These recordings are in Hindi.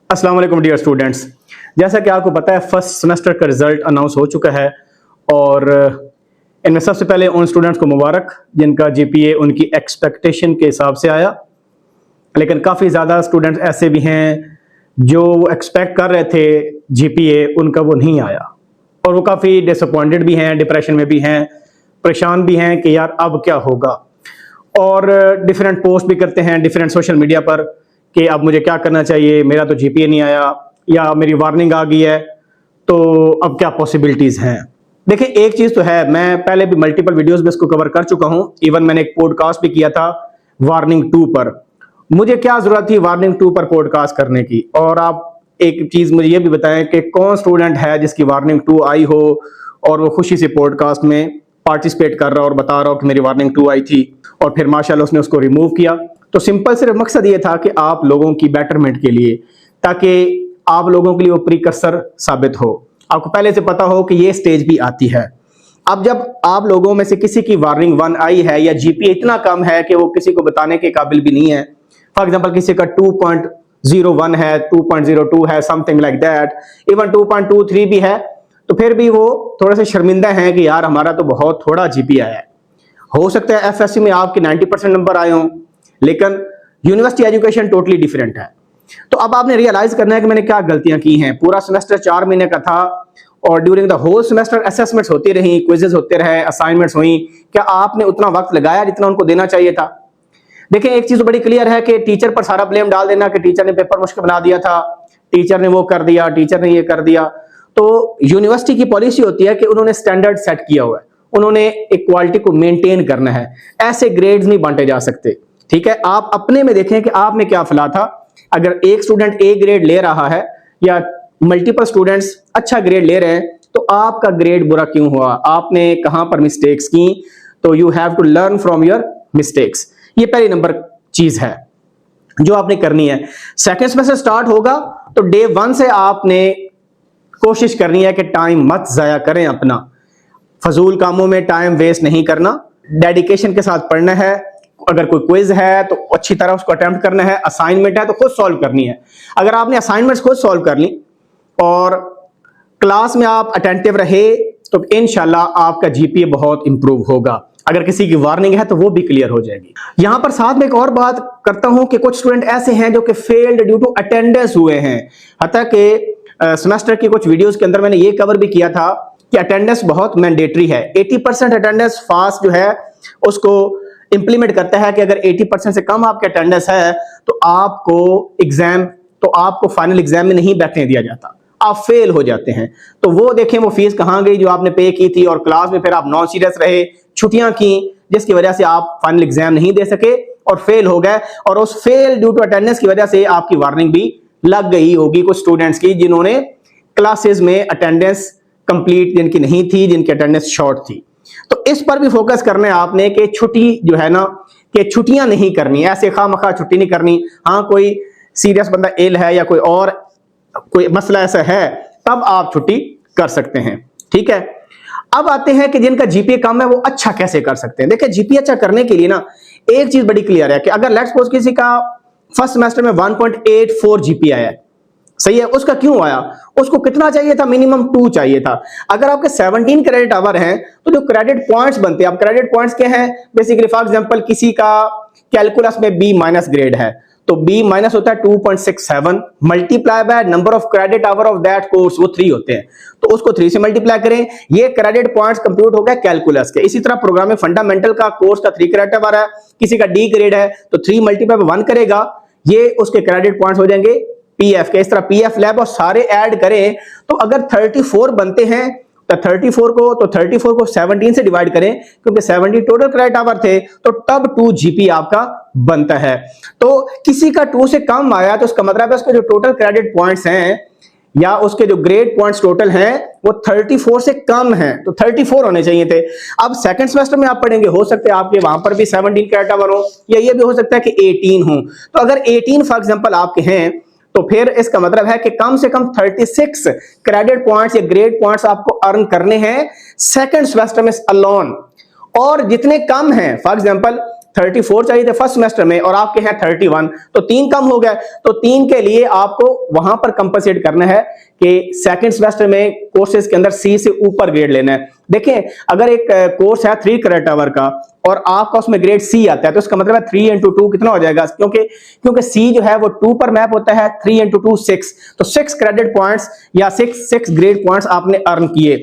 अस्सलाम वालेकुम डियर स्टूडेंट्स। जैसा कि आपको पता है फर्स्ट सेमेस्टर का रिजल्ट अनाउंस हो चुका है और इनमें सबसे पहले उन स्टूडेंट्स को मुबारक जिनका जीपीए उनकी एक्सपेक्टेशन के हिसाब से आया, लेकिन काफ़ी ज़्यादा स्टूडेंट्स ऐसे भी हैं जो एक्सपेक्ट कर रहे थे जीपीए उनका वो नहीं आया और वो काफ़ी डिसअपॉइंटेड भी हैं, डिप्रेशन में भी हैं, परेशान भी हैं कि यार अब क्या होगा। और डिफरेंट पोस्ट भी करते हैं डिफरेंट सोशल मीडिया पर कि अब मुझे क्या करना चाहिए, मेरा तो जीपीए नहीं आया या मेरी वार्निंग आ गई है, तो अब क्या पॉसिबिलिटीज़ हैं। देखिए एक चीज़ तो है, मैं पहले भी मल्टीपल वीडियोस में इसको कवर कर चुका हूं, इवन मैंने एक पॉडकास्ट भी किया था वार्निंग 2 पर। मुझे क्या ज़रूरत थी वार्निंग 2 पर पॉडकास्ट करने की। और आप एक चीज़ मुझे ये भी बताएं कि कौन स्टूडेंट है जिसकी वार्निंग 2 आई हो और वो खुशी से पॉडकास्ट में पार्टिसिपेट कर रहा और बता रहा हो कि मेरी वार्निंग 2 आई थी और फिर माशाल्लाह उसने उसको रिमूव किया। तो सिंपल सिर्फ मकसद ये था कि आप लोगों की बेटरमेंट के लिए, ताकि आप लोगों के लिए वो प्रीकर्सर साबित हो, आपको पहले से पता हो कि ये स्टेज भी आती है। अब जब आप लोगों में से किसी की वार्निंग 1 आई है या जीपीए इतना कम है कि वो किसी को बताने के काबिल भी नहीं है, फॉर एग्जांपल किसी का 2.01 है, 2.02 है, समथिंग लाइक दैट, इवन 2.23 भी है, तो फिर भी वो थोड़े से शर्मिंदा हैं कि यार हमारा तो बहुत थोड़ा जीपीए आया है। हो सकता है एफएससी में आपके 90% नंबर आए हों, लेकिन यूनिवर्सिटी एजुकेशन टोटली डिफरेंट है। तो अब आपने रियलाइज करना है कि मैंने क्या गलतियां की हैं। पूरा सेमेस्टर 4 महीने का था और during the whole semester assessments होती रही, क्विजेस होते रहे, असाइनमेंट्स हुई, क्या आपने उतना वक्त लगाया जितना उनको देना चाहिए था? देखिए एक चीज बड़ी क्लियर है कि टीचर पर सारा ब्लेम डाल देना कि टीचर ने पेपर मुश्किल बना दिया था, टीचर ने वो कर दिया, टीचर ने ये कर दिया। तो यूनिवर्सिटी की पॉलिसी होती है कि उन्होंने स्टैंडर्ड सेट किया हुआ है, उन्होंने एक क्वालिटी को मेंटेन करना है, ऐसे ग्रेड्स नहीं बांटे जा सकते। ठीक है, आप अपने में देखें कि आप में क्या फला था। अगर एक स्टूडेंट ए ग्रेड ले रहा है या मल्टीपल स्टूडेंट्स अच्छा ग्रेड ले रहे हैं, तो आपका ग्रेड बुरा क्यों हुआ, आपने कहां पर मिस्टेक्स की। तो you have to learn from your mistakes, ये पहली नंबर चीज है जो आपने करनी है। सेकेंड सेमेस्टर स्टार्ट होगा तो डे 1 से आपने कोशिश करनी है कि टाइम मत जाया करें, अपना फजूल कामों में टाइम वेस्ट नहीं करना, डेडिकेशन के साथ पढ़ना है। अगर कोई क्विज है तो अच्छी तरह उसको अटेम्प्ट करना है, असाइनमेंट है तो खुद सॉल्व करनी है। अगर आपने असाइनमेंट्स खुद सॉल्व कर ली और क्लास में आप अटेंटिव रहे तो इंशाल्लाह आपका जीपीए बहुत इंप्रूव होगा। अगर किसी की वार्निंग है तो वो भी क्लियर हो जाएगी। यहां पर साथ में एक और बात करता हूं कि कुछ स्टूडेंट ऐसे हैं जो कि फेल्ड ड्यू टू अटेंडेंस हुए हैं। हत्ता कि सेमेस्टर की कुछ वीडियोस के अंदर मैंने ये कवर भी किया था कि अटेंडेंस बहुत मैंडेटरी है। 80% अटेंडेंस फास्ट जो है उसको इंप्लीमेंट करता है कि अगर 80% से कम आपके अटेंडेंस है तो आपको फाइनल एग्जाम में नहीं बैठने दिया जाता, आप फेल हो जाते हैं। तो वो देखें वो फीस कहां गई जो आपने पे की थी, और क्लास में फिर आप नॉन सीरियस रहे, छुट्टियां की, जिसकी वजह से आप फाइनल एग्जाम नहीं दे सके और फेल हो गए। और उस फेल ड्यू टू अटेंडेंस की वजह से आपकी वार्निंग भी लग गई होगी कुछ स्टूडेंट्स की जिन्होंने क्लासेस में अटेंडेंस कंप्लीट जिनकी नहीं थी, जिनकी अटेंडेंस शॉर्ट थी। तो इस पर भी फोकस करना है आपने कि छुट्टी जो है ना, कि छुट्टियां नहीं करनी, ऐसे खामखा छुट्टी नहीं करनी। हाँ कोई सीरियस बंदा इल है या कोई मसला ऐसा है तब आप छुट्टी कर सकते हैं। ठीक है, अब आते हैं कि जिनका जीपीए कम है वो अच्छा कैसे कर सकते हैं। देखिए जीपीए अच्छा करने के लिए ना एक चीज बड़ी क्लियर है कि अगर लेट्स सपोज किसी का फर्स्ट सेमेस्टर में 1.84 जीपीए आया है, सही है, उसका क्यों आया, उसको कितना चाहिए था, मिनिमम 2 चाहिए था। अगर आपके 17 क्रेडिट आवर हैं तो जो क्रेडिट पॉइंट्स बनते हैं, अब क्रेडिट पॉइंट्स क्या हैं बेसिकली, फॉर एग्जांपल किसी का कैलकुलस में बी माइनस ग्रेड है तो बी माइनस होता है 2.67 multiply by number of credit hour of that course, वो 3 होते हैं, तो उसको 3 से मल्टीप्लाई करें, ये क्रेडिट पॉइंट्स कंप्यूट हो गया कैलकुलस के। इसी तरह प्रोग्रामिंग फंडामेंटल का कोर्स का 3 क्रेडिट आवर है, किसी का डी ग्रेड है तो 3 मल्टीप्लाई बाय 1 करेगा, ये उसके क्रेडिट पॉइंट्स हो जाएंगे पीएफ के। इस तरह पीएफ लैब और सारे ऐड करें तो अगर 34 बनते हैं तो 34 को 17 से डिवाइड करें, क्योंकि 70 टोटल क्रेडिट आवर थे, तो तब 2 जीपी आपका बनता है। तो किसी का 2 से कम आया तो उसका मतलब है उसके जो टोटल क्रेडिट पॉइंट्स हैं या उसके जो ग्रेड पॉइंट्स टोटल हैं वो 34 से कम हैं, तो 34 होने चाहिए थे। अब सेकंड सेमेस्टर में आप पढ़ेंगे, हो सकता है आपके वहां पर भी 17 क्रेडिट आवर हो या ये भी हो सकता है कि 18 हो। तो अगर 18 फॉर एग्जांपल आपके हैं तो फिर इसका मतलब है कि कम से कम 36 क्रेडिट पॉइंट्स या ग्रेड पॉइंट्स आपको अर्न करने हैं सेकंड सेमेस्टर में अलोन। और जितने कम हैं, फॉर एग्जांपल 34 चाहिए थे फर्स्ट सेमेस्टर में और आपके हैं 31, तो 3 कम हो गए। तो 3 के लिए आपको वहां पर कंपनसेट करना है कि सेकंड सेमेस्टर में कोर्सेज के अंदर सी से ऊपर ग्रेड लेना है। देखें, अगर एक कोर्स है 3 क्रेडिट आवर का और आपका उसमें ग्रेड सी आता है तो इसका मतलब है 3 into 2 कितना हो जाएगा, क्योंकि सी जो है वो 2 पर मैप होता है, 3 into 2 6, तो 6 क्रेडिट पॉइंट्स या 6 ग्रेड पॉइंट्स आपने अर्न किए।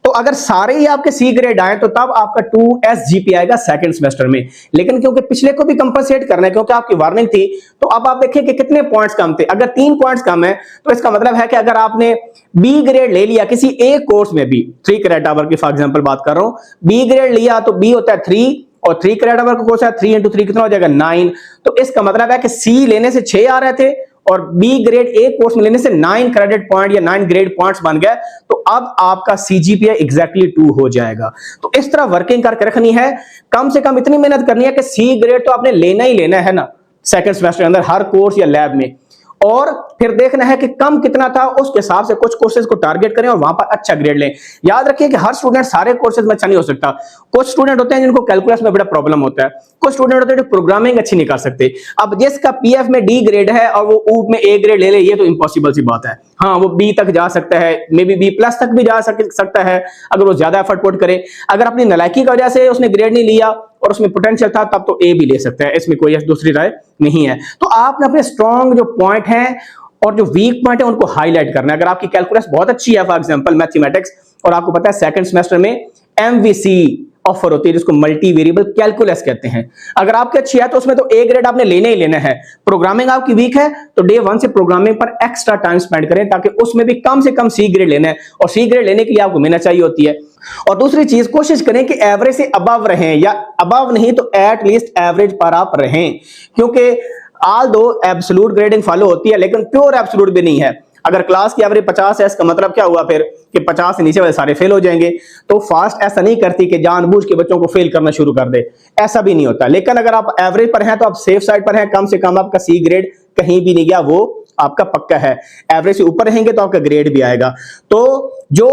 तो अगर सारे ही आपके सी ग्रेड आए तो तब आपका 2S GPA आएगा सेकंड सेमेस्टर में। लेकिन क्योंकि पिछले को भी कंपनसेट करना है, क्योंकि आपकी वार्निंग थी, तो अब आप देखिए कि कितने पॉइंट्स कम थे। अगर 3 पॉइंट्स कम है तो इसका मतलब है कि अगर आपने बी ग्रेड ले लिया किसी एक कोर्स में भी, 3 क्रेडिट आवर की फॉर एग्जांपल बात कर रहा हूं, बी ग्रेड लिया तो बी होता है 3 और 3 क्रेडिट आवर का कोर्स है 3 into 3 कितना हो जाएगा 9। तो इसका मतलब है कि सी लेने से 6 आ रहे थे और बी ग्रेड ए कोर्स में लेने से 9 क्रेडिट पॉइंट या 9 ग्रेड पॉइंट्स बन गए, तो अब आपका CGPA एग्जैक्टली 2 हो जाएगा। तो इस तरह वर्किंग करके रखनी है, कम से कम इतनी मेहनत करनी है कि सी ग्रेड तो आपने लेना ही लेना है ना सेकंड सेमेस्टर के अंदर हर कोर्स या लैब में, और फिर देखना है कि कम कितना था उसके हिसाब से कुछ कोर्सेज को टारगेट करें और वहां पर अच्छा ग्रेड लें। याद रखिए कि हर स्टूडेंट सारे कोर्सेज में अच्छा नहीं हो सकता। कुछ स्टूडेंट होते हैं जिनको कैलकुलस में बड़ा प्रॉब्लम होता है, कुछ स्टूडेंट होते हैं जो प्रोग्रामिंग अच्छी नहीं कर सकते। अब जिसका पीएफ में डी ग्रेड है और वो ऊप में ए ग्रेड ले ले, ये तो इम्पॉसिबल सी बात है। हाँ, वो बी तक जा सकता है, मे बी बी प्लस तक भी जा सकता है अगर वो ज्यादा एफर्ट पुट करे। अगर अपनी नालायकी की वजह से उसने ग्रेड नहीं लिया और उसमें पोटेंशियल था तब तो ए भी ले सकता है, इसमें कोई दूसरी राय नहीं है। तो आपने अपने स्ट्रॉन्ग जो पॉइंट है और जो वीक पॉइंट है उनको हाईलाइट करना है। अगर आपकी कैलकुलस बहुत अच्छी है फॉर एग्जांपल मैथमेटिक्स, और आपको पता है सेकंड सेमेस्टर में MVC ऑफर होती है जिसको मल्टी वेरिएबल कैलकुलस कहते हैं, अगर आपकी अच्छी है तो उसमें तो ए ग्रेड आपने लेना ही लेना है। प्रोग्रामिंग आपकी वीक है तो डे 1 से प्रोग्रामिंग पर एक्स्ट्रा टाइम स्पेंड करें ताकि उसमें भी कम से कम सी ग्रेड लेना है, और सी ग्रेड लेने के लिए आपको मेहनत चाहिए होती है। और दूसरी चीज, कोशिश करें कि एवरेज से अबव रहें, या अबव नहीं तो एटलीस्ट एवरेज पर आप रहें, क्योंकि ऑल दो एब्सोल्यूट ग्रेडिंग फॉलो होती है लेकिन प्योर एब्सोल्यूट भी नहीं है। अगर क्लास की एवरेज 50 है इसका मतलब क्या हुआ फिर कि 50 से नीचे वाले सारे फेल हो जाएंगे। तो फास्ट ऐसा नहीं करती कि जानबूझ के बच्चों को फेल करना शुरू कर दे, ऐसा भी नहीं होता। लेकिन अगर आप एवरेज पर हैं तो आप सेफ साइड पर हैं, कम से कम आपका सी ग्रेड कहीं भी नहीं गया, वो आपका पक्का है। एवरेज से ऊपर रहेंगे तो आपका ग्रेड भी आएगा। तो जो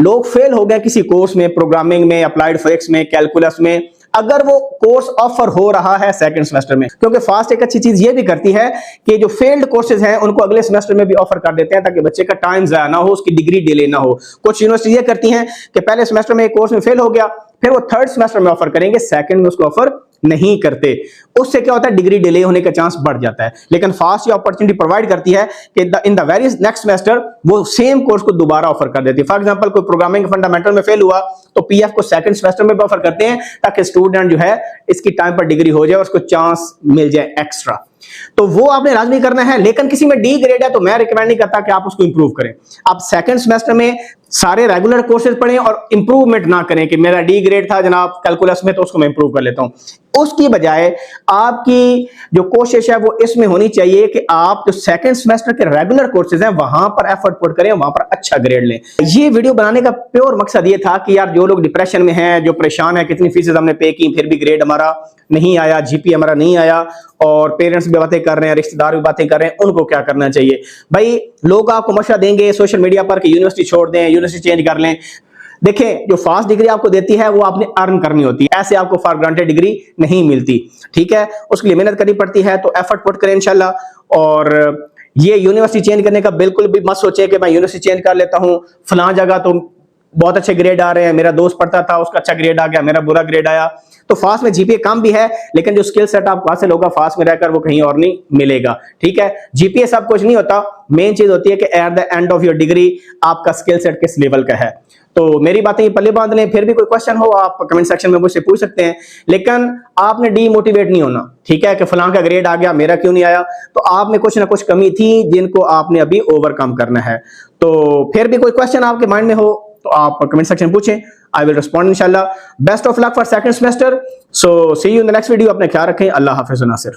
लोग फेल हो गए किसी कोर्स में, प्रोग्रामिंग में, अप्लाइड फिजिक्स में, कैलकुलस में, अगर वो कोर्स ऑफर हो रहा है सेकंड सेमेस्टर में, क्योंकि फास्ट एक अच्छी चीज ये भी करती है कि जो फेल्ड कोर्सेज हैं उनको अगले सेमेस्टर में भी ऑफर कर देते हैं ताकि बच्चे का टाइम जाया ना हो, उसकी डिग्री डिले ना हो। कुछ यूनिवर्सिटी ये करती हैं कि पहले सेमेस्टर में एक कोर्स में फेल हो गया, फिर वो थर्ड सेमेस्टर में ऑफर करेंगे, सेकंड में उसको ऑफर नहीं करते। उससे क्या होता है, डिग्री डिले होने का चांस बढ़ जाता है। लेकिन फास्ट ये अपॉर्चुनिटी प्रोवाइड करती है कि in the very next semester वो सेम कोर्स को दोबारा ऑफर कर देती है। फॉर एग्जांपल कोई प्रोग्रामिंग फंडामेंटल में फेल हुआ तो पीएफ को सेकंड सेमेस्टर में भी ऑफर करते हैं ताकि स्टूडेंट जो है इसकी टाइम पर डिग्री हो जाए और उसको चांस मिल जाए एक्स्ट्रा। तो वो आपने लाजमी करना है। लेकिन किसी में डी ग्रेड है तो मैं रिकमेंड नहीं करता कि आप उसको इंप्रूव करें। आप सेकंड सेमेस्टर में सारे रेगुलर कोर्सेज पढ़ें और इंप्रूवमेंट ना करें कि मेरा डी ग्रेड था जनाब कैलकुलस में तो उसको मैं इंप्रूव कर लेता हूं। उसकी बजाय आपकी जो कोशिश है वो इसमें होनी चाहिए कि आप जो सेकंड सेमेस्टर के रेगुलर कोर्सेज हैं वहां पर एफर्ट पुट करें, वहां पर अच्छा ग्रेड लें। ये वीडियो बनाने का प्योर मकसद ये था कि यार जो लोग डिप्रेशन में हैं, जो परेशान है, कितनी फीसेज हमने पे की फिर भी ग्रेड हमारा नहीं आया, जीपी हमारा नहीं आया, और पेरेंट्स भी बातें कर रहे हैं, रिश्तेदार भी बातें कर रहे हैं, उनको क्या करना चाहिए। भाई लोग आपको मशवरा देंगे सोशल मीडिया पर कि यूनिवर्सिटी छोड़ दें, यूनिवर्सिटी चेंज कर लें। देखें, जो फास्ट डिग्री आपको देती है वो आपने अर्न करनी होती है, ऐसे आपको फॉर ग्रांटेड डिग्री नहीं मिलती। ठीक है, उसके लिए मेहनत करनी पड़ती है, तो एफर्ट पुट करें इंशाल्लाह। और ये यूनिवर्सिटी चेंज करने का बिल्कुल भी मत सोचे कि मैं यूनिवर्सिटी चेंज कर लेता हूं, फलां जगह तो बहुत अच्छे ग्रेड आ रहे हैं, मेरा दोस्त पढ़ता था उसका अच्छा ग्रेड आ गया, मेरा बुरा ग्रेड आया। तो फास्ट में जीपीए कम भी है लेकिन जो स्किल सेट आपको हासिल होगा फास्ट में रहकर वो कहीं और नहीं मिलेगा। ठीक है, जीपीए सब कुछ नहीं होता, मेन चीज होती है कि at the end of your degree आपका स्किल सेट किस लेवल का है। तो मेरी बातें ये पल्ले बांध लें। फिर भी कोई क्वेश्चन हो आप कमेंट सेक्शन में मुझसे पूछ सकते हैं, लेकिन आपने डीमोटिवेट नहीं होना। ठीक है, कि फलां का ग्रेड आ गया मेरा क्यों नहीं आया, तो आप में कुछ ना कुछ कमी थी जिनको आपने अभी ओवरकम करना है। तो फिर भी कोई क्वेश्चन आपके माइंड में हो तो आप कमेंट सेक्शन में पूछें, आई विल रिस्पॉन्ड इंशाल्लाह। Best of luck for second semester. So see you in the next video. अपने ख्याल रखें। अल्लाह हाफिज़ नासिर।